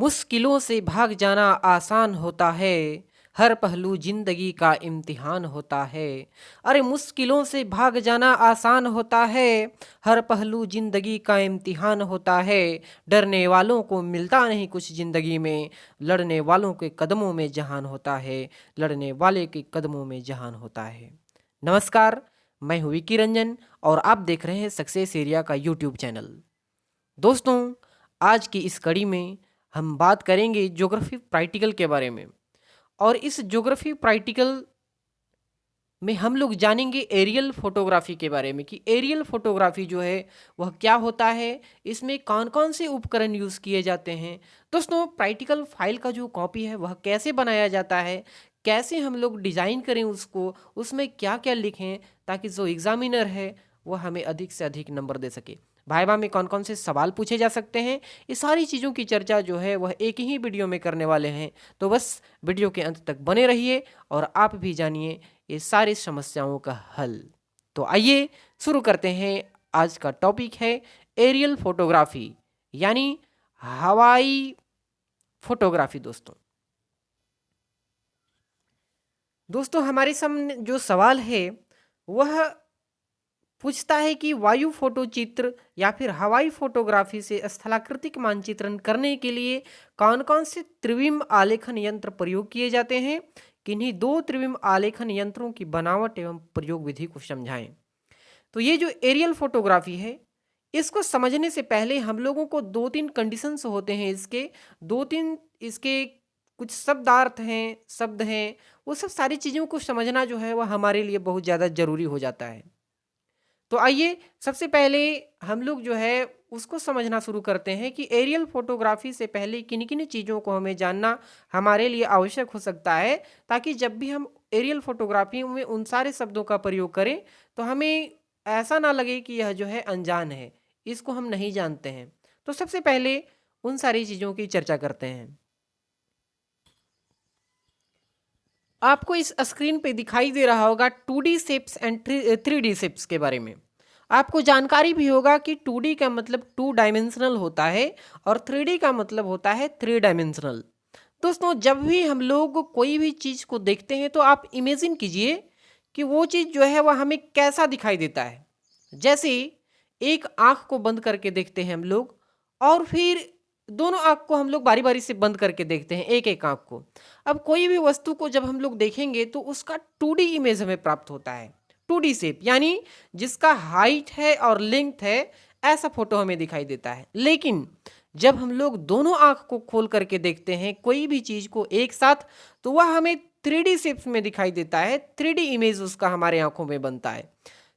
मुश्किलों से भाग जाना आसान होता है। हर पहलू जिंदगी का इम्तिहान होता है। अरे मुश्किलों से भाग जाना आसान होता है। हर पहलू जिंदगी का इम्तिहान होता है। डरने वालों को मिलता नहीं कुछ जिंदगी में। लड़ने वालों के कदमों में जहान होता है। लड़ने वाले के कदमों में जहान होता है। नमस्कार, मैं हूँ विकी रंजन और आप देख रहे हैं सक्सेस एरिया का यूट्यूब चैनल। दोस्तों, आज की इस कड़ी में हम बात करेंगे ज्योग्राफी प्रैक्टिकल के बारे में। और इस ज्योग्राफी प्रैक्टिकल में हम लोग जानेंगे एरियल फोटोग्राफी के बारे में कि एरियल फोटोग्राफी जो है वह क्या होता है, इसमें कौन कौन से उपकरण यूज़ किए जाते हैं। दोस्तों, प्रैक्टिकल फाइल का जो कॉपी है वह कैसे बनाया जाता है, कैसे हम लोग डिज़ाइन करें उसको, उसमें क्या क्या लिखें ताकि जो एग्जामिनर है वह हमें अधिक से अधिक नंबर दे सके। भाइबा में कौन कौन से सवाल पूछे जा सकते हैं, ये सारी चीज़ों की चर्चा जो है वह एक ही वीडियो में करने वाले हैं। तो बस वीडियो के अंत तक बने रहिए और आप भी जानिए ये सारी समस्याओं का हल। तो आइए शुरू करते हैं। आज का टॉपिक है एरियल फोटोग्राफी यानी हवाई फोटोग्राफी। दोस्तों हमारे सामने जो सवाल है वह पूछता है कि वायु फोटो चित्र या फिर हवाई फोटोग्राफी से स्थलाकृतिक मानचित्रण करने के लिए कौन कौन से त्रिविम आलेखन यंत्र प्रयोग किए जाते हैं। किन्हीं दो त्रिविम आलेखन यंत्रों की बनावट एवं प्रयोग विधि को समझाएं। तो ये जो एरियल फोटोग्राफी है, इसको समझने से पहले हम लोगों को दो तीन कंडीशंस होते हैं। इसके दो तीन इसके कुछ शब्दार्थ हैं, शब्द हैं, वो सब सारी चीज़ों को समझना जो है वह हमारे लिए बहुत ज़्यादा ज़रूरी हो जाता है। तो आइए सबसे पहले हम लोग जो है उसको समझना शुरू करते हैं कि एरियल फोटोग्राफी से पहले किन किन चीज़ों को हमें जानना हमारे लिए आवश्यक हो सकता है, ताकि जब भी हम एरियल फोटोग्राफी में उन सारे शब्दों का प्रयोग करें तो हमें ऐसा ना लगे कि यह जो है अनजान है, इसको हम नहीं जानते हैं। तो सबसे पहले उन सारी चीज़ों की चर्चा करते हैं। आपको इस स्क्रीन पे दिखाई दे रहा होगा 2D shapes and 3D shapes के बारे में। आपको जानकारी भी होगा कि 2D का मतलब 2 डायमेंशनल होता है और 3D का मतलब होता है 3 डायमेंशनल। दोस्तों, जब भी हम लोग कोई भी चीज़ को देखते हैं तो आप इमेजिन कीजिए कि वो चीज़ जो है वह हमें कैसा दिखाई देता है। जैसे एक आँख को बंद करके देखते हैं हम लोग, और फिर दोनों आँख को हम लोग बारी बारी से बंद करके देखते हैं, एक एक आँख को। अब कोई भी वस्तु को जब हम लोग देखेंगे तो उसका 2D इमेज हमें प्राप्त होता है। 2D शेप यानी जिसका हाइट है और लेंथ है, ऐसा फोटो हमें दिखाई देता है। लेकिन जब हम लोग दोनों आँख को खोल करके देखते हैं कोई भी चीज़ को एक साथ, तो वह हमें 3D शेप्स में दिखाई देता है। 3D इमेज उसका हमारे आंखों में बनता है।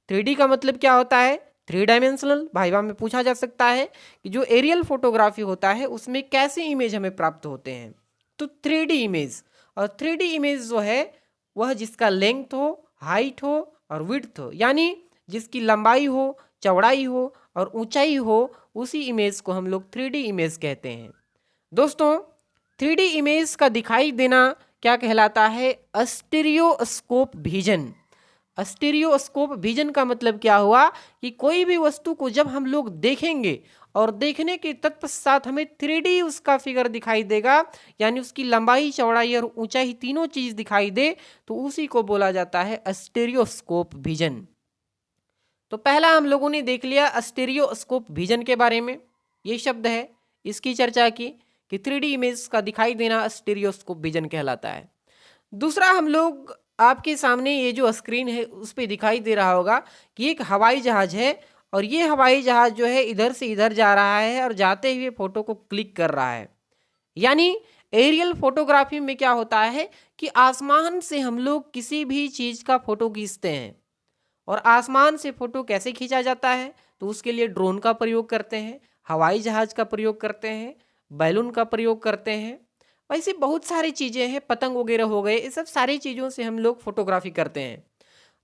3D का मतलब क्या होता है? 3 डायमेंशनल। भाईवा में पूछा जा सकता है कि जो एरियल फोटोग्राफी होता है उसमें कैसे इमेज हमें प्राप्त होते हैं। तो 3D इमेज, और 3D इमेज जो है वह जिसका लेंथ हो, हाइट हो और विड्थ हो, यानी जिसकी लंबाई हो, चौड़ाई हो और ऊंचाई हो, उसी इमेज को हम लोग 3D इमेज कहते हैं। दोस्तों, 3D इमेज का दिखाई देना क्या कहलाता है? Stereoscope vision. स्टीरियोस्कोप विजन का मतलब क्या हुआ कि कोई भी वस्तु को जब हम लोग देखेंगे और देखने के तत्पश्चात हमें 3D उसका फिगर दिखाई देगा, यानी उसकी लंबाई, चौड़ाई और ऊंचाई तीनों चीज दिखाई दे, तो उसी को बोला जाता है स्टीरियोस्कोप विजन। तो पहला हम लोगों ने देख लिया स्टीरियोस्कोप विजन के बारे में, ये शब्द है, इसकी चर्चा की कि 3D इमेज का दिखाई देना स्टीरियोस्कोप विजन कहलाता है। दूसरा, हम लोग आपके सामने ये जो स्क्रीन है उस पे दिखाई दे रहा होगा कि एक हवाई जहाज है, और ये हवाई जहाज जो है इधर से इधर जा रहा है और जाते हुए फोटो को क्लिक कर रहा है। यानी एरियल फोटोग्राफी में क्या होता है कि आसमान से हम लोग किसी भी चीज़ का फोटो खींचते हैं। और आसमान से फोटो कैसे खींचा जाता है? तो उसके लिए ड्रोन का प्रयोग करते हैं, हवाई जहाज का प्रयोग करते हैं, बैलून का प्रयोग करते हैं। वैसे बहुत सारी चीज़ें हैं, पतंग वगैरह हो गए, ये सब सारी चीज़ों से हम लोग फोटोग्राफी करते हैं।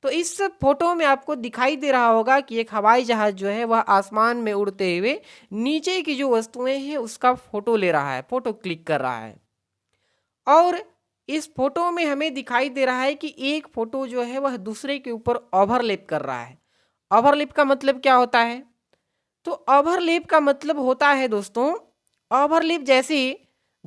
तो इस फोटो में आपको दिखाई दे रहा होगा कि एक हवाई जहाज जो है वह आसमान में उड़ते हुए नीचे की जो वस्तुएं हैं उसका फोटो ले रहा है, फोटो क्लिक कर रहा है। और इस फोटो में हमें दिखाई दे रहा है कि एक फोटो जो है वह दूसरे के ऊपर ओवरलैप कर रहा है। ओवरलैप का मतलब क्या होता है? तो ओवरलैप का मतलब होता है दोस्तों, ओवरलैप जैसे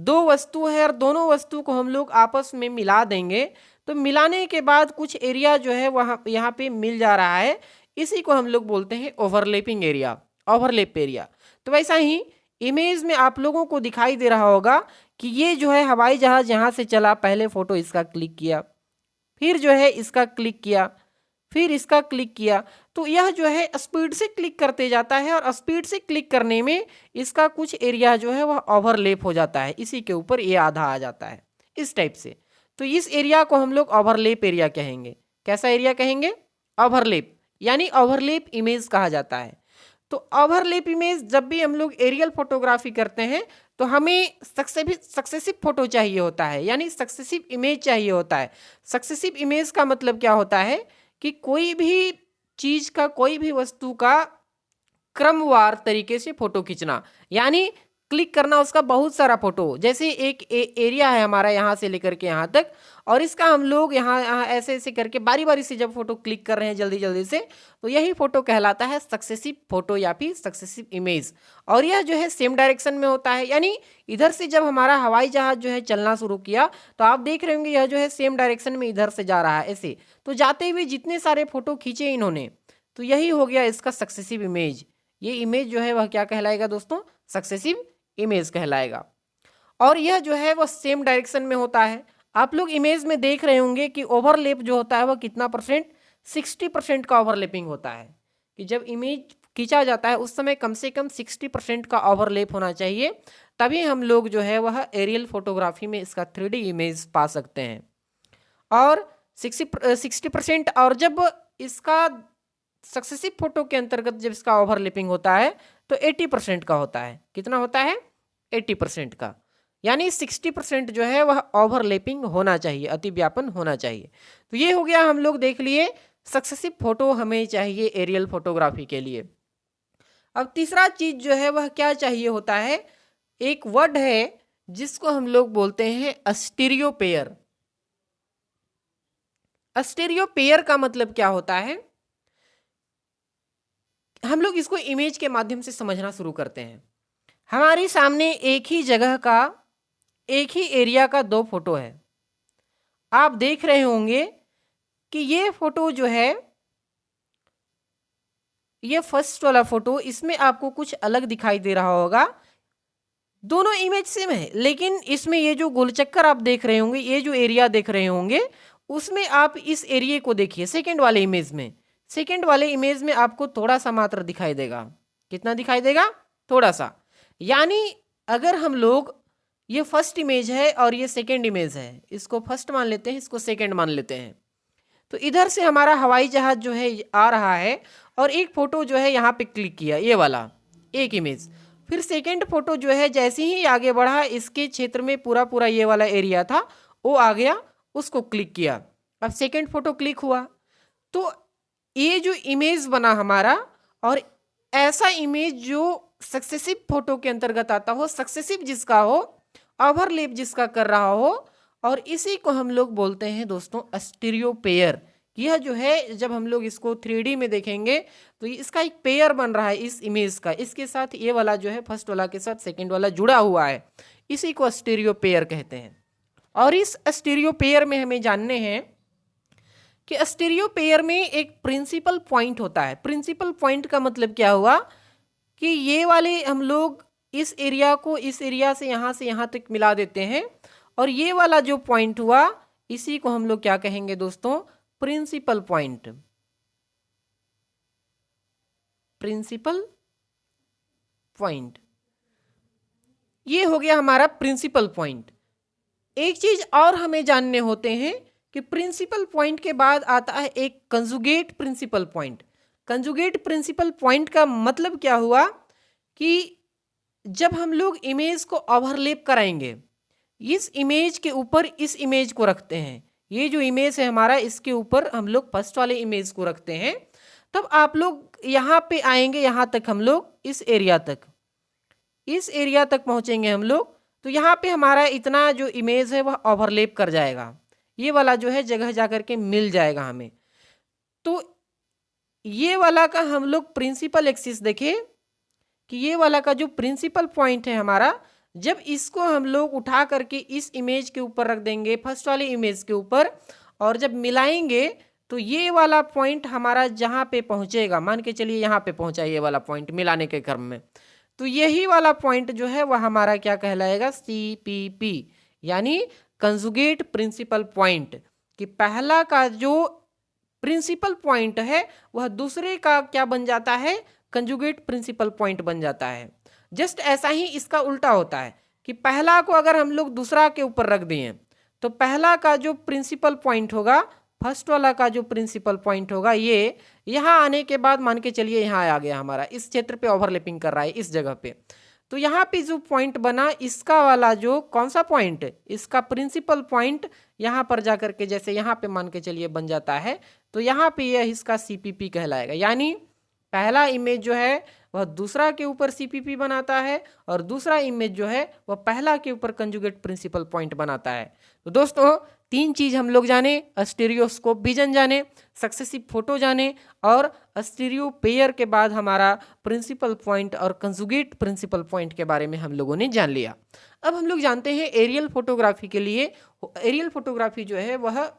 दो वस्तु है और दोनों वस्तु को हम लोग आपस में मिला देंगे, तो मिलाने के बाद कुछ एरिया जो है वहाँ यहाँ पे मिल जा रहा है, इसी को हम लोग बोलते हैं ओवरलैपिंग एरिया, ओवरलैप एरिया। तो वैसा ही इमेज में आप लोगों को दिखाई दे रहा होगा कि ये जो है हवाई जहाज यहाँ से चला, पहले फोटो इसका क्लिक किया, फिर जो है इसका क्लिक किया, फिर इसका क्लिक किया, तो यह जो है स्पीड से क्लिक करते जाता है और स्पीड से क्लिक करने में इसका कुछ एरिया जो है वह ओवरलैप हो जाता है, इसी के ऊपर ये आधा आ जाता है इस टाइप से। तो इस एरिया को हम लोग ओवरलैप एरिया कहेंगे। कैसा एरिया कहेंगे? ओवरलैप, यानी ओवरलैप इमेज कहा जाता है। तो ओवरलैप इमेज जब भी हम लोग एरियल फोटोग्राफी करते हैं तो हमें सक्सेसिव फोटो चाहिए होता है, यानी सक्सेसिव इमेज चाहिए होता है। सक्सेसिव इमेज का मतलब क्या होता है कि कोई भी चीज का, कोई भी वस्तु का क्रमवार तरीके से फोटो खींचना, यानी क्लिक करना उसका बहुत सारा फोटो। जैसे एक एरिया है हमारा यहाँ से लेकर के यहाँ तक, और इसका हम लोग यहाँ ऐसे ऐसे करके बारी बारी से जब फोटो क्लिक कर रहे हैं जल्दी जल्दी से, तो यही फोटो कहलाता है सक्सेसिव फोटो या फिर सक्सेसिव इमेज। और यह जो है सेम डायरेक्शन में होता है, यानी इधर से जब हमारा हवाई जहाज जो है चलना शुरू किया तो आप देख रहे होंगे यह जो है सेम डायरेक्शन में इधर से जा रहा है ऐसे। तो जाते हुए जितने सारे फोटो खींचे इन्होंने, तो यही हो गया इसका सक्सेसिव इमेज। ये इमेज जो है वह क्या कहलाएगा दोस्तों? सक्सेसिव इमेज कहलाएगा। और यह जो है वह सेम डायरेक्शन में होता है। आप लोग इमेज में देख रहे होंगे कि ओवरलैप जो होता है वह कितना परसेंट? 60% का ओवरलैपिंग होता है। कि जब इमेज खींचा जाता है उस समय कम से कम 60% का ओवरलैप होना चाहिए, तभी हम लोग जो है वह एरियल फोटोग्राफी में इसका 3D इमेज पा सकते हैं। और 60%, और जब इसका सक्सेसिव फोटो के अंतर्गत जब इसका ओवरलैपिंग होता है तो 80% का होता है। कितना होता है? 80% का, यानी 60% जो है वह ओवरलैपिंग होना चाहिए, अतिव्यापन होना चाहिए। तो ये हो गया, हम लोग देख लिए सक्सेसिव फोटो हमें चाहिए एरियल फोटोग्राफी के लिए। अब तीसरा चीज जो है वह क्या चाहिए होता है? एक वर्ड है जिसको हम लोग बोलते हैं अस्टीरियो पेयर। अस्टीरियो पेयर का मतलब क्या होता है? हम लोग इसको इमेज के माध्यम से समझना शुरू करते हैं। हमारे सामने एक ही जगह का, एक ही एरिया का दो फोटो है। आप देख रहे होंगे कि ये फोटो जो है, ये फर्स्ट वाला फोटो, इसमें आपको कुछ अलग दिखाई दे रहा होगा। दोनों इमेज सेम है, लेकिन इसमें ये जो गोलचक्कर आप देख रहे होंगे, ये जो एरिया देख रहे होंगे, उसमें आप इस एरिया को देखिए सेकेंड वाले इमेज में। सेकेंड वाले इमेज में आपको थोड़ा सा मात्र दिखाई देगा। कितना दिखाई देगा? थोड़ा सा। यानी अगर हम लोग, ये फर्स्ट इमेज है और ये सेकेंड इमेज है, इसको फर्स्ट मान लेते हैं, इसको सेकेंड मान लेते हैं। तो इधर से हमारा हवाई जहाज जो है आ रहा है और एक फोटो जो है यहाँ पे क्लिक किया, ये वाला एक इमेज। फिर सेकेंड फोटो जो है जैसे ही आगे बढ़ा, इसके क्षेत्र में पूरा पूरा ये वाला एरिया था वो आ गया, उसको क्लिक किया। अब सेकेंड फोटो क्लिक हुआ तो ये जो इमेज बना हमारा, और ऐसा इमेज जो सक्सेसिव फोटो के अंतर्गत आता हो, सक्सेसिव जिसका हो, ओवरलैप जिसका कर रहा हो, और इसी को हम लोग बोलते हैं दोस्तों अस्टीरियो पेयर। यह जो है जब हम लोग इसको 3D में देखेंगे तो इसका एक पेयर बन रहा है इस इमेज का, इसके साथ ये वाला जो है फर्स्ट वाला के साथ सेकेंड वाला जुड़ा हुआ है, इसी को अस्टीरियो पेयर कहते हैं। और इस अस्टीरियो पेयर में हमें जानने हैं कि अस्टीरियो पेयर में एक प्रिंसिपल पॉइंट होता है। प्रिंसिपल पॉइंट का मतलब क्या हुआ कि ये वाले हम लोग इस एरिया को इस एरिया से यहाँ तक मिला देते हैं, और ये वाला जो पॉइंट हुआ इसी को हम लोग क्या कहेंगे दोस्तों? Principal point. प्रिंसिपल पॉइंट, ये हो गया हमारा प्रिंसिपल पॉइंट। एक चीज और हमें जानने होते हैं कि प्रिंसिपल पॉइंट के बाद आता है एक conjugate principal point. Conjugate principal point का मतलब क्या हुआ कि जब हम लोग इमेज को ओवरलैप कराएंगे, इस इमेज के ऊपर इस इमेज को रखते हैं, ये जो इमेज है हमारा इसके ऊपर हम लोग फर्स्ट वाले इमेज को रखते हैं, तब आप लोग यहाँ पे आएंगे, यहाँ तक हम लोग इस एरिया तक पहुँचेंगे हम लोग, तो यहाँ पे हमारा इतना जो इमेज है वह ओवरलैप कर जाएगा, ये वाला जो है जगह जा कर के मिल जाएगा हमें। तो ये वाला का हम लोग प्रिंसिपल एक्सिस देखें कि ये वाला का जो प्रिंसिपल पॉइंट है हमारा, जब इसको हम लोग उठा करके इस इमेज के ऊपर रख देंगे, फर्स्ट वाली इमेज के ऊपर, और जब मिलाएंगे तो ये वाला पॉइंट हमारा जहाँ पे पहुँचेगा, मान के चलिए यहाँ पे पहुँचा ये वाला पॉइंट मिलाने के क्रम में, तो यही वाला पॉइंट जो है वह हमारा क्या कहलाएगा, CPP, यानी कंजुगेट प्रिंसिपल पॉइंट। कि पहला का जो प्रिंसिपल पॉइंट है वह दूसरे का क्या बन जाता है, कंजुगेट प्रिंसिपल पॉइंट बन जाता है। जस्ट ऐसा ही इसका उल्टा होता है कि पहला को अगर हम लोग दूसरा के ऊपर रख दिए तो पहला का जो प्रिंसिपल पॉइंट होगा, फर्स्ट वाला का जो प्रिंसिपल पॉइंट होगा, ये यहाँ आने के बाद मान के चलिए यहाँ आ गया हमारा, इस क्षेत्र पे ओवरलैपिंग कर रहा है इस जगह पे, तो यहाँ पे जो पॉइंट बना इसका वाला जो कौन सा पॉइंट, इसका प्रिंसिपल पॉइंट यहाँ पर जा करके जैसे यहाँ पे मान के चलिए बन जाता है, तो यहाँ पे यह इसका CPP कहलाएगा। यानी पहला इमेज जो है वह दूसरा के ऊपर CPP बनाता है और दूसरा इमेज जो है वह पहला के ऊपर कंजुगेट प्रिंसिपल पॉइंट बनाता है। तो दोस्तों तीन चीज हम लोग जाने, स्टीरियोस्कोप विजन जाने, सक्सेसिव फोटो जाने और स्टीरियो पेयर के बाद हमारा प्रिंसिपल पॉइंट और कंजुगेट प्रिंसिपल पॉइंट के बारे में हम लोगों ने जान लिया। अब हम लोग जानते हैं एरियल फोटोग्राफी के लिए, एरियल फोटोग्राफी जो है वह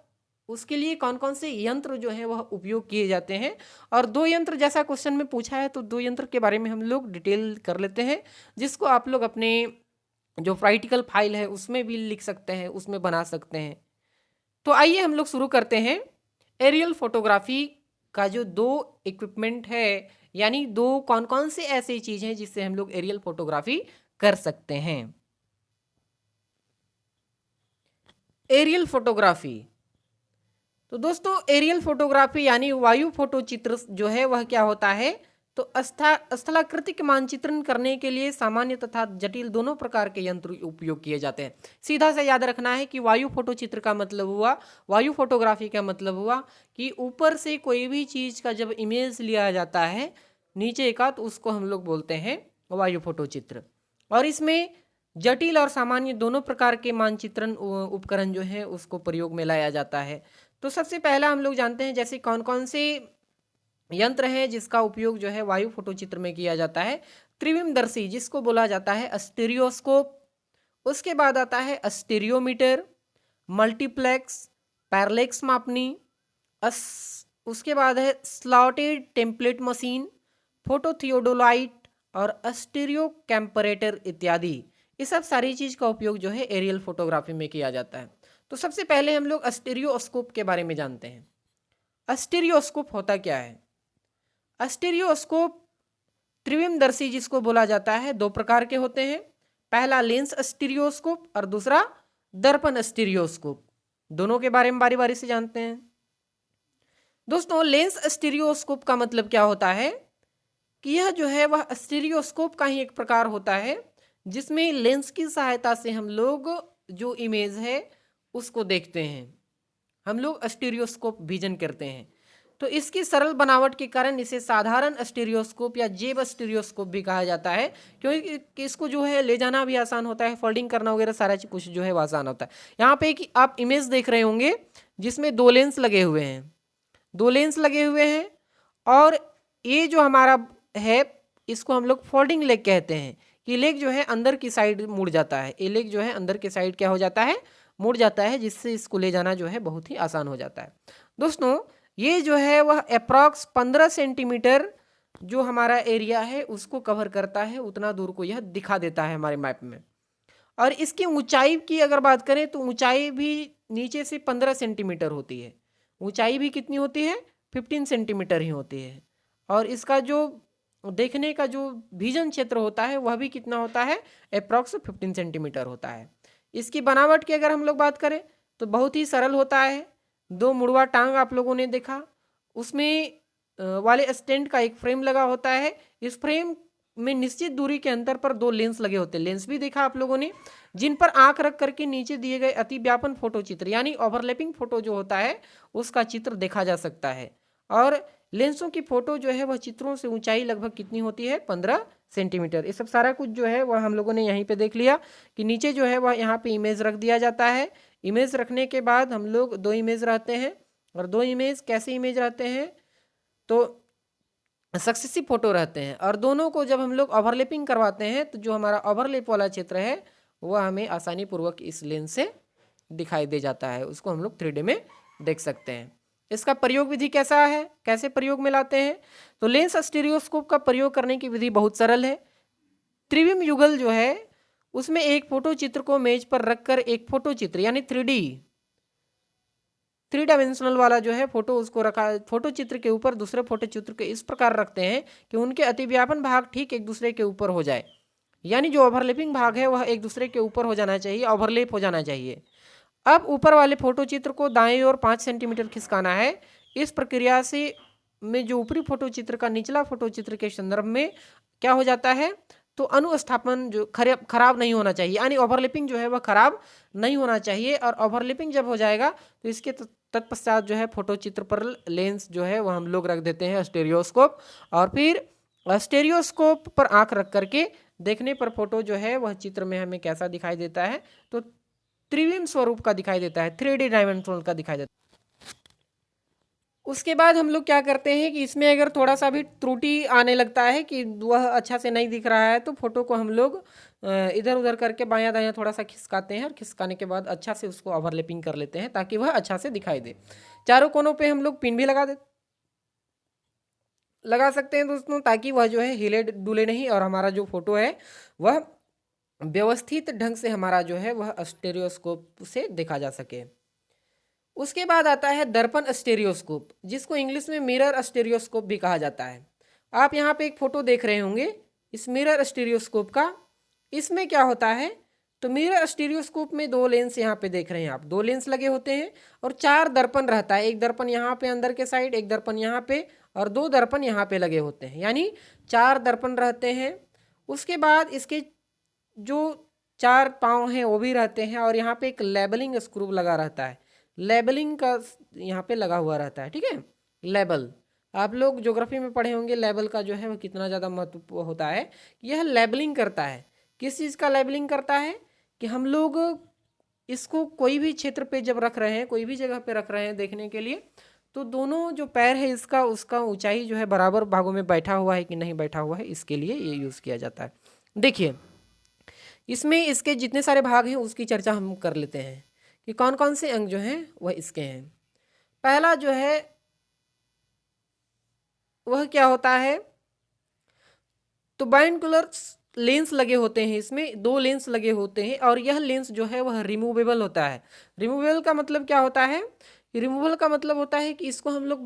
उसके लिए कौन कौन से यंत्र जो है वह उपयोग किए जाते हैं, और दो यंत्र जैसा क्वेश्चन में पूछा है तो दो यंत्र के बारे में हम लोग डिटेल कर लेते हैं, जिसको आप लोग अपने जो प्रैक्टिकल फाइल है उसमें भी लिख सकते हैं, उसमें बना सकते हैं। तो आइए हम लोग शुरू करते हैं। एरियल फोटोग्राफी का जो दो इक्विपमेंट है, यानी दो कौन कौन से ऐसी चीज़ हैं जिससे हम लोग एरियल फोटोग्राफी कर सकते हैं। एरियल फोटोग्राफी, तो दोस्तों एरियल फोटोग्राफी यानी वायु फोटो चित्र जो है वह क्या होता है, तो स्थलाकृतिक मानचित्रण करने के लिए सामान्य तथा जटिल दोनों प्रकार के यंत्र उपयोग किए जाते हैं। सीधा से याद रखना है कि वायु फोटो चित्र का मतलब हुआ, वायु फोटोग्राफी का मतलब हुआ कि ऊपर से कोई भी चीज़ का जब इमेज लिया जाता है नीचे का, तो उसको हम लोग बोलते हैं वायु फोटो चित्र। और इसमें जटिल और सामान्य दोनों प्रकार के मानचित्रण उपकरण जो है उसको प्रयोग में लाया जाता है। तो सबसे पहला हम लोग जानते हैं जैसे कौन कौन से यंत्र हैं जिसका उपयोग जो है वायु फोटो चित्र में किया जाता है। त्रिविमदर्शी जिसको बोला जाता है स्टीरियोस्कोप, उसके बाद आता है स्टीरियोमीटर, मल्टीप्लेक्स, पैरेलैक्स मापनी, उसके बाद है स्लॉटेड टेम्पलेट मशीन, फोटोथियोडोलाइट और स्टीरियो कैम्परेटर इत्यादि। ये सब सारी चीज़ का उपयोग जो है एरियल फोटोग्राफी में किया जाता है। तो सबसे पहले हम लोग स्टीरियोस्कोप के बारे में जानते हैं। स्टीरियोस्कोप होता क्या है? स्टीरियोस्कोप त्रिविमदर्शी जिसको बोला जाता है दो प्रकार के होते हैं, पहला लेंस स्टीरियोस्कोप और दूसरा दर्पण स्टीरियोस्कोप। दोनों के बारे में बारी बारी से जानते हैं। दोस्तों लेंस स्टीरियोस्कोप का मतलब क्या होता है कि यह जो है वह स्टीरियोस्कोप का ही एक प्रकार होता है जिसमें लेंस की सहायता से हम लोग जो इमेज है उसको देखते हैं, हम लोग स्टीरियोस्कोप विजन करते हैं। तो इसकी सरल बनावट के कारण इसे साधारण स्टीरियोस्कोप या जेब स्टीरियोस्कोप भी कहा जाता है, क्योंकि इसको जो है ले जाना भी आसान होता है, फोल्डिंग करना वगैरह सारा कुछ जो है वो आसान होता है। यहाँ पे एक आप इमेज देख रहे होंगे जिसमें दो लेंस लगे हुए हैं, दो लेंस लगे हुए हैं, और ये जो हमारा है इसको हम लोग फोल्डिंग लेग कहते हैं कि लेग जो है अंदर की साइड मुड़ जाता है, ये लेग जो है अंदर की साइड क्या हो जाता है, मुड़ जाता है, जिससे इसको ले जाना जो है बहुत ही आसान हो जाता है। दोस्तों ये जो है वह अप्रॉक्स 15 सेंटीमीटर जो हमारा एरिया है उसको कवर करता है, उतना दूर को यह दिखा देता है हमारे मैप में। और इसकी ऊंचाई की अगर बात करें तो ऊंचाई भी नीचे से 15 सेंटीमीटर होती है, ऊंचाई भी कितनी होती है, 15 सेंटीमीटर ही होती है। और इसका जो देखने का जो विजन क्षेत्र होता है वह भी कितना होता है, अप्रॉक्स 15 सेंटीमीटर होता है। इसकी बनावट की अगर हम लोग बात करें तो बहुत ही सरल होता है। दो मुड़वा टांग आप लोगों ने देखा, उसमें वाले स्टैंड का एक फ्रेम लगा होता है, इस फ्रेम में निश्चित दूरी के अंतर पर दो लेंस लगे होते हैं, लेंस भी देखा आप लोगों ने, जिन पर आंख रख करके नीचे दिए गए अतिव्यापन फोटो चित्र यानी ओवरलैपिंग फोटो जो होता है उसका चित्र देखा जा सकता है। और लेंसों की फोटो जो है वह चित्रों से ऊंचाई लगभग कितनी होती है, 15 सेंटीमीटर। ये सब सारा कुछ जो है वह हम लोगों ने यहीं पे देख लिया कि नीचे जो है वह यहाँ पे इमेज रख दिया जाता है। इमेज रखने के बाद हम लोग दो इमेज रहते हैं, और दो इमेज कैसे इमेज रहते हैं, तो सक्सेसिव फोटो रहते हैं, और दोनों को जब हम लोग ओवरलैपिंग करवाते हैं तो जो हमारा ओवरलैप वाला क्षेत्र है वह हमें आसानी पूर्वक इस लेंस से दिखाई दे जाता है, उसको हम लोग 3D में देख सकते हैं। इसका प्रयोग विधि कैसा है, कैसे प्रयोग में लाते हैं? तो लेंस स्टीरियोस्कोप का प्रयोग करने की विधि बहुत सरल है। त्रिविम युगल जो है उसमें एक फोटो चित्र को मेज पर रखकर एक फोटो चित्र यानी 3 डायमेंशनल वाला जो है फोटो उसको रखा, फोटो चित्र के ऊपर दूसरे फोटो चित्र को इस प्रकार रखते हैं कि उनके अतिव्यापन भाग ठीक एक दूसरे के ऊपर हो जाए, यानी जो ओवरलैपिंग भाग है वह एक दूसरे के ऊपर हो जाना चाहिए, ओवरलैप हो जाना चाहिए। अब ऊपर वाले फोटो चित्र को दाएं ओर 5 सेंटीमीटर खिसकाना है। इस प्रक्रिया से में जो ऊपरी फोटो चित्र का निचला फोटो चित्र के संदर्भ में क्या हो जाता है, तो अनुस्थापन जो खराब नहीं होना चाहिए, यानी ओवरलैपिंग जो है वह खराब नहीं होना चाहिए। और ओवरलैपिंग जब हो जाएगा तो इसके तत्पश्चात जो है फोटो चित्र पर लेंस जो है वह हम लोग रख देते हैं स्टेरियोस्कोप, और फिर स्टेरियोस्कोप पर आंख रख करके देखने पर फोटो जो है वह चित्र में हमें कैसा दिखाई देता है, तो त्रिविम स्वरूप का दिखाई देता है, 3D डायमेंशनल का दिखाई देता है। उसके बाद हम लोग क्या करते हैं कि इसमें अगर थोड़ा सा भी त्रुटि आने लगता है कि वह अच्छा से नहीं दिख रहा है तो फोटो को हम लोग इधर उधर करके बायां दायां थोड़ा सा खिसकाते हैं, और खिसकाने के बाद अच्छा से उसको ओवरलैपिंग कर लेते हैं ताकि वह अच्छा से दिखाई दे। चारों कोनों पे हम लोग पिन भी लगा सकते हैं दोस्तों, ताकि वह जो है हिले डुले नहीं और हमारा जो फोटो है वह व्यवस्थित ढंग से हमारा जो है वह स्टेरियोस्कोप से देखा जा सके। उसके बाद आता है दर्पण स्टेरियोस्कोप, जिसको इंग्लिश में मिरर स्टेरियोस्कोप भी कहा जाता है। आप यहाँ पे एक फोटो देख रहे होंगे इस मिरर स्टेरियोस्कोप का। इसमें क्या होता है, तो मिरर स्टेरियोस्कोप में 2 लेंस यहाँ पे देख रहे हैं आप, 2 लेंस लगे होते हैं और 4 दर्पण रहता है। एक दर्पण यहाँ पे अंदर के साइड, एक दर्पण यहाँ पे, और 2 दर्पण यहाँ पे लगे होते हैं, यानी 4 दर्पण रहते हैं। उसके बाद इसके जो 4 पाँव हैं वो भी रहते हैं, और यहाँ पे एक लेबलिंग स्क्रू लगा रहता है, लेबलिंग का यहाँ पे लगा हुआ रहता है, ठीक है। लेबल आप लोग ज्योग्राफी में पढ़े होंगे, लेबल का जो है वो कितना ज़्यादा महत्व होता है। यह लेबलिंग करता है, किस चीज़ का लेबलिंग करता है कि हम लोग इसको कोई भी क्षेत्र पे जब रख रहे हैं, कोई भी जगह पे रख रहे हैं देखने के लिए, तो दोनों जो पैर है इसका उसका ऊंचाई जो है बराबर भागों में बैठा हुआ है कि नहीं बैठा हुआ है, इसके लिए ये यूज़ किया जाता है। देखिए इसमें इसके जितने सारे भाग हैं उसकी चर्चा हम कर लेते हैं कि कौन कौन से अंग जो हैं वह इसके हैं। पहला जो है वह क्या होता है, तो बाइनोकुलर लेंस लगे होते हैं, इसमें 2 लेंस लगे होते हैं, और यह लेंस जो है वह रिमूवेबल होता है। रिमूवेबल का मतलब क्या होता है, रिमूवल का मतलब होता है कि इसको हम लोग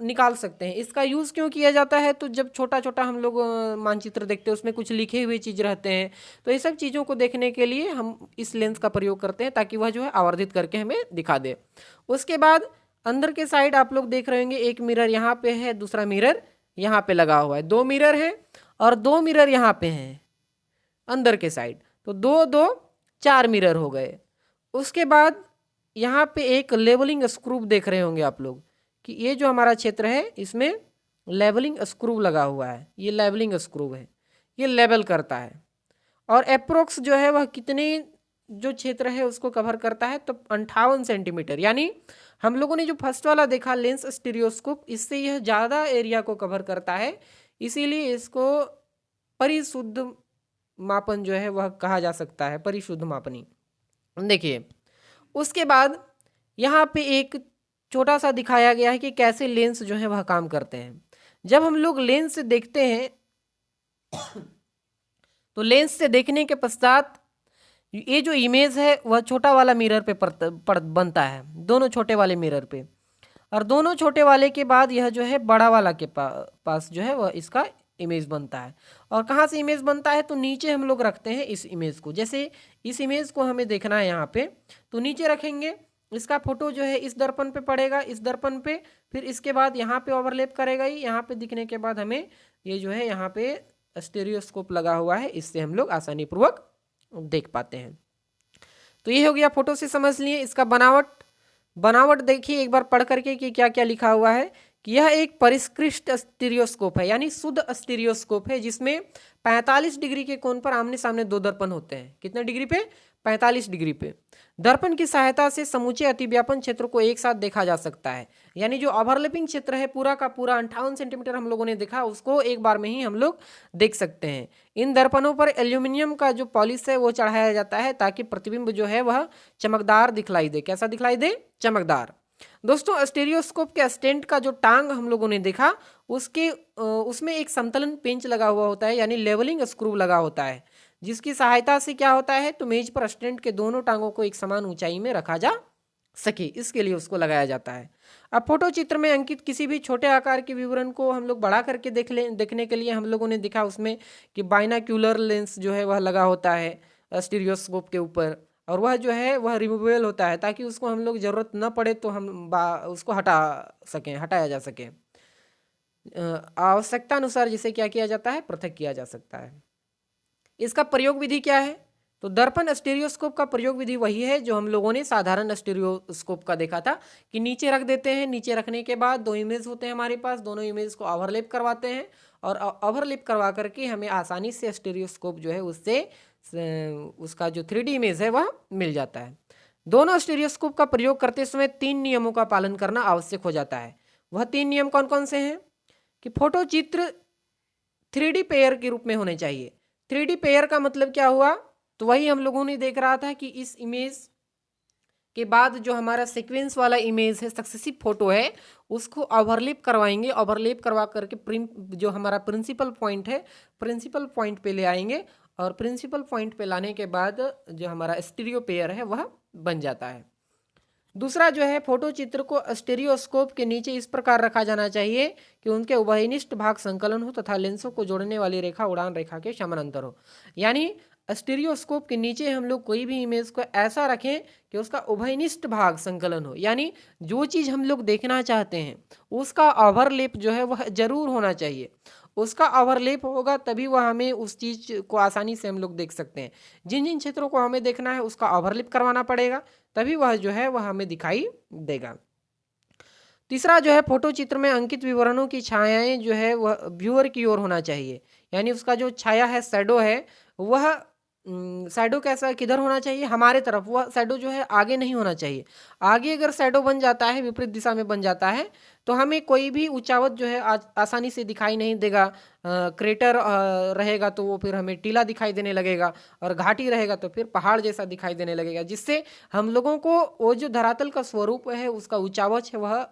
निकाल सकते हैं। इसका यूज़ क्यों किया जाता है, तो जब छोटा छोटा हम लोग मानचित्र देखते हैं उसमें कुछ लिखे हुए चीज़ रहते हैं, तो ये सब चीज़ों को देखने के लिए हम इस लेंस का प्रयोग करते हैं ताकि वह जो है आवर्धित करके हमें दिखा दे। उसके बाद अंदर के साइड आप लोग देख रहे होंगे एक मिरर यहाँ पे है, दूसरा मिरर यहाँ पे लगा हुआ है, 2 मिरर हैं और 2 मिरर यहाँ पे हैं अंदर के साइड, तो 2 2 4 मिरर हो गए। उसके बाद यहाँ पे एक लेवलिंग स्क्रू देख रहे होंगे आप लोग कि ये जो हमारा क्षेत्र है इसमें लेवलिंग स्क्रू लगा हुआ है, ये लेवलिंग स्क्रू है, ये लेवल करता है। और अप्रोक्स जो है वह कितने जो क्षेत्र है उसको कवर करता है, तो 58 सेंटीमीटर, यानी हम लोगों ने जो फर्स्ट वाला देखा लेंस स्टीरियोस्कोप, इससे यह ज़्यादा एरिया को कवर करता है, इसीलिए इसको परिशुद्ध मापन जो है वह कहा जा सकता है, परिशुद्ध मापनी। देखिए उसके बाद यहाँ पे एक छोटा सा दिखाया गया है कि कैसे लेंस जो है वह काम करते हैं। जब हम लोग लेंस से देखते हैं तो लेंस से देखने के पश्चात ये जो इमेज है वह छोटा वाला मिरर पे बनता है, दोनों छोटे वाले मिरर पे, और दोनों छोटे वाले के बाद यह जो है बड़ा वाला के पास जो है वह इसका इमेज बनता है। और कहाँ से इमेज बनता है, तो नीचे हम लोग रखते हैं इस इमेज को। जैसे इस इमेज को हमें देखना है यहाँ पे, तो नीचे रखेंगे, इसका फोटो जो है इस दर्पण पे पड़ेगा, इस दर्पण पे, फिर इसके बाद यहाँ पे ओवरलैप करेगा ही, यहाँ पे दिखने के बाद हमें ये जो है यहाँ पे स्टेरियोस्कोप लगा हुआ है, इससे हम लोग आसानी पूर्वक देख पाते हैं। तो ये हो गया फोटो से समझ लिए। इसका बनावट देखिए एक बार पढ़ करके कि क्या क्या लिखा हुआ है कि यह एक परिष्कृत स्टीरियोस्कोप है, यानी शुद्ध स्टीरियोस्कोप है, जिसमें 45 डिग्री के कोण पर आमने सामने दो दर्पण होते हैं। कितने डिग्री पे? 45 डिग्री पे। दर्पण की सहायता से समूचे अतिव्यापन क्षेत्र को एक साथ देखा जा सकता है, यानी जो ओवरलैपिंग क्षेत्र है पूरा का पूरा 58 सेंटीमीटर हम लोगों ने देखा, उसको एक बार में ही हम लोग देख सकते हैं। इन दर्पणों पर एल्यूमिनियम का जो पॉलिश है वो चढ़ाया जाता है, ताकि प्रतिबिंब जो है वह चमकदार दिखलाई दे। कैसा दिखलाई दे? चमकदार। दोस्तों, स्टीरियोस्कोप के स्टेंट का जो टांग हम लोगों ने देखा, उसमें एक समतलन पेंच लगा हुआ होता है, यानी लेवलिंग स्क्रू लगा होता है, जिसकी सहायता से क्या होता है, तो मेज पर स्टेंट के दोनों टांगों को एक समान ऊंचाई में रखा जा सके, इसके लिए उसको लगाया जाता है। अब फोटो चित्र में अंकित किसी भी छोटे आकार के विवरण को हम लोग बड़ा करके देखने के लिए हम लोगों ने देखा उसमें कि बाइनाक्यूलर लेंस जो है वह लगा होता है स्टीरियोस्कोप के ऊपर, और वह जो है वह रिमूवेबल होता है, ताकि उसको हम लोग ज़रूरत न पड़े तो हम उसको हटाया जा सके। आवश्यकता अनुसार जिसे क्या किया जाता है, पृथक किया जा सकता है। इसका प्रयोग विधि क्या है? तो दर्पण स्टीरियोस्कोप का प्रयोग विधि वही है जो हम लोगों ने साधारण स्टीरियोस्कोप का देखा था, कि नीचे रख देते हैं, नीचे रखने के बाद दो इमेज होते हैं हमारे पास, दोनों इमेज को ओवरलैप करवाते हैं, और ओवरलैप करवा करके हमें आसानी से स्टीरियोस्कोप जो है उससे उसका जो 3D इमेज है वह मिल जाता है। दोनों स्टीरियोस्कोप का प्रयोग करते समय 3 नियमों का पालन करना आवश्यक हो जाता है। वह 3 नियम कौन कौन से हैं? कि फोटो चित्र 3D पेयर के रूप में होने चाहिए। 3D पेयर का मतलब क्या हुआ? तो वही हम लोगों ने देख रहा था कि इस इमेज के बाद जो हमारा सीक्वेंस वाला इमेज है, सक्सेसिव फोटो है, उसको ओवरलैप करवाएंगे। ओवरलैप करवा करके जो हमारा प्रिंसिपल पॉइंट है, प्रिंसिपल पॉइंट पे ले आएंगे, और प्रिंसिपल पॉइंट पे लाने के बाद जो हमारा स्टीरियो पेयर है वह बन जाता है। दूसरा जो है, फोटो चित्र को स्टीरियोस्कोप के नीचे इस प्रकार रखा जाना चाहिए कि उनके उभयनिष्ठ भाग संकलन हो तथा लेंसों को जोड़ने वाली रेखा उड़ान रेखा के समानांतर हो। यानी स्टीरियोस्कोप के नीचे हम लोग कोई भी इमेज को ऐसा रखें कि उसका उभयनिष्ठ भाग संकलन हो, यानी जो चीज़ हम लोग देखना चाहते हैं उसका ओवरलैप जो है वह जरूर होना चाहिए। उसका ओवरलैप होगा तभी वह हमें उस चीज़ को आसानी से हम लोग देख सकते हैं। जिन जिन क्षेत्रों को हमें देखना है उसका ओवरलैप करवाना पड़ेगा, तभी वह जो है वह हमें दिखाई देगा। तीसरा जो है, फोटो चित्र में अंकित विवरणों की छायाएं जो है वह व्यूअर की ओर होना चाहिए, यानी उसका जो छाया है, शैडो है, वह शैडो कैसा किधर होना चाहिए? हमारे तरफ। वह शैडो जो है आगे नहीं होना चाहिए। आगे अगर शैडो बन जाता है, विपरीत दिशा में बन जाता है, तो हमें कोई भी ऊंचावत जो है आसानी से दिखाई नहीं देगा। क्रेटर रहेगा तो वो फिर हमें टीला दिखाई देने लगेगा, और घाटी रहेगा तो फिर पहाड़ जैसा दिखाई देने लगेगा, जिससे हम लोगों को वो जो धरातल का स्वरूप है, उसका ऊंचावच है, वह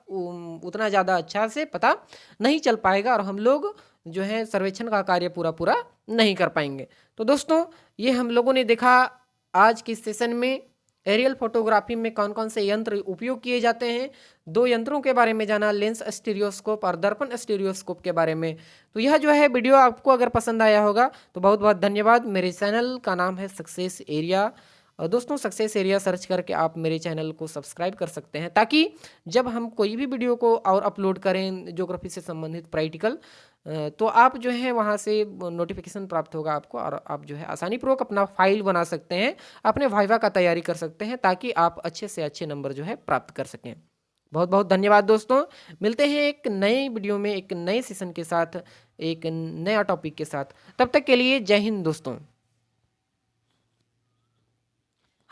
उतना ज़्यादा अच्छा से पता नहीं चल पाएगा, और हम लोग जो है सर्वेक्षण का कार्य पूरा नहीं कर पाएंगे। तो दोस्तों, ये हम लोगों ने देखा आज के सेशन में एरियल फोटोग्राफी में कौन कौन से यंत्र उपयोग किए जाते हैं। 2 यंत्रों के बारे में जाना, लेंस स्टीरियोस्कोप और दर्पण स्टीरियोस्कोप के बारे में। तो यह जो है वीडियो आपको अगर पसंद आया होगा तो बहुत बहुत धन्यवाद। मेरे चैनल का नाम है सक्सेस एरिया, और दोस्तों सक्सेस एरिया सर्च करके आप मेरे चैनल को सब्सक्राइब कर सकते हैं, ताकि जब हम कोई भी वीडियो को और अपलोड करें ज्योग्राफी से संबंधित प्रैक्टिकल, तो आप जो है वहाँ से नोटिफिकेशन प्राप्त होगा आपको, और आप जो है आसानीपूर्वक अपना फाइल बना सकते हैं, अपने वाइवा का तैयारी कर सकते हैं, ताकि आप अच्छे से अच्छे नंबर जो है प्राप्त कर सकें। बहुत बहुत धन्यवाद दोस्तों। मिलते हैं एक नए वीडियो में, एक नए सेशन के साथ, एक नया टॉपिक के साथ। तब तक के लिए जय हिंद दोस्तों।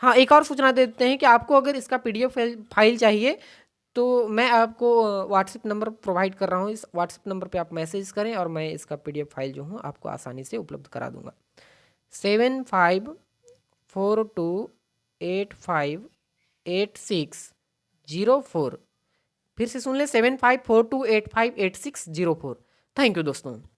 हाँ, एक और सूचना दे देते हैं कि आपको अगर इसका PDF फाइल चाहिए तो मैं आपको व्हाट्सएप नंबर प्रोवाइड कर रहा हूँ। इस व्हाट्सएप नंबर पे आप मैसेज करें और मैं इसका PDF फाइल जो हूँ आपको आसानी से उपलब्ध करा दूंगा। 7542858604। फिर से सुन लें, 7542858604। थैंक यू दोस्तों।